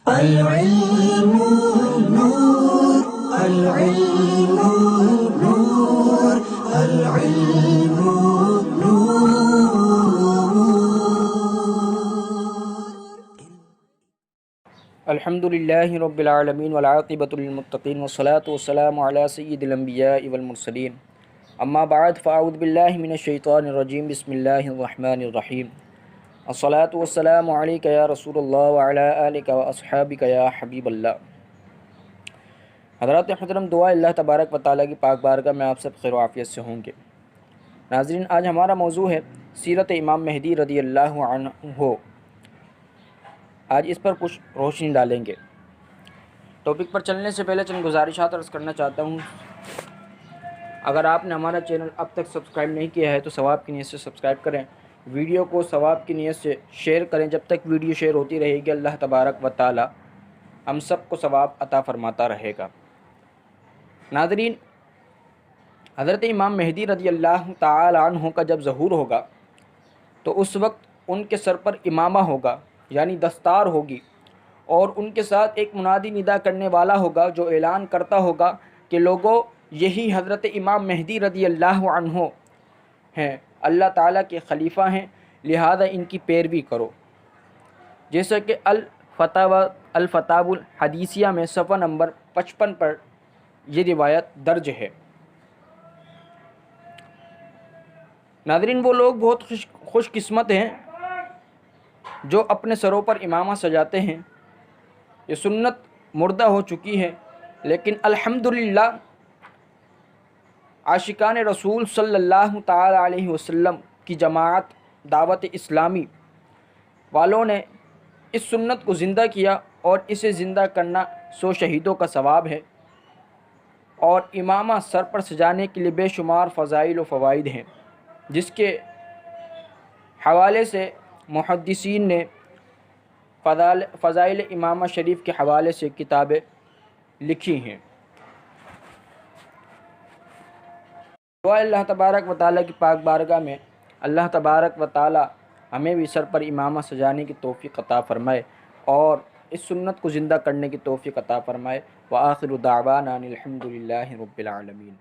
العلم نور، العلم نور، العلم نور. الحمد للہ رب العالمین والعاقبۃ للمتقین والصلاة والسلام علی سید الانبیاء والمرسلین اما بعد فاعوذ باللہ من الشیطان الرجیم بسم اللہ الرحمن الرحیم الصلاة والسلام علیک یا رسول اللہ وعلی آلک واصحابک یا حبیب اللہ. حضرات محترم، دعا اللہ تبارک و تعالیٰ کی پاک بارگاہ میں آپ سب خیر و عافیت سے ہوں گے. ناظرین، آج ہمارا موضوع ہے سیرت امام مہدی رضی اللہ عنہ. آج اس پر کچھ روشنی ڈالیں گے. ٹاپک پر چلنے سے پہلے چند گزارشات عرض کرنا چاہتا ہوں. اگر آپ نے ہمارا چینل اب تک سبسکرائب نہیں کیا ہے تو ثواب کی نیت سے سبسکرائب کریں. ویڈیو کو ثواب کی نیت سے شیئر کریں. جب تک ویڈیو شیئر ہوتی رہے گی اللہ تبارک و تعالی ہم سب کو ثواب عطا فرماتا رہے گا. ناظرین، حضرت امام مہدی رضی اللہ تعالی عنہ کا جب ظہور ہوگا تو اس وقت ان کے سر پر امامہ ہوگا، یعنی دستار ہوگی، اور ان کے ساتھ ایک منادی ندا کرنے والا ہوگا جو اعلان کرتا ہوگا کہ لوگوں، یہی حضرت امام مہدی رضی اللہ عنہ ہیں، اللہ تعالیٰ کے خلیفہ ہیں، لہذا ان کی پیروی کرو. جیسا کہ الفتاوی الحدیثیہ میں صفحہ نمبر 55 پر یہ روایت درج ہے. ناظرین، وہ لوگ بہت خوش قسمت ہیں جو اپنے سروں پر امامہ سجاتے ہیں. یہ سنت مردہ ہو چکی ہے، لیکن الحمدللہ عاشقان رسول صلی اللہ تعالی علیہ وسلم کی جماعت دعوت اسلامی والوں نے اس سنت کو زندہ کیا، اور اسے زندہ کرنا 100 شہیدوں کا ثواب ہے. اور امامہ سر پر سجانے کے لیے بے شمار فضائل و فوائد ہیں، جس کے حوالے سے محدثین نے فضائل امامہ شریف کے حوالے سے کتابیں لکھی ہیں. دعا اللہ تبارک و تعالیٰ کی پاک بارگاہ میں اللہ تبارک و تعالیٰ ہمیں بھی سر پر امامہ سجانے کی توفیق عطا فرمائے اور اس سنت کو زندہ کرنے کی توفیق عطا فرمائے. وآخر دعوانا الحمد للہ رب العالمین.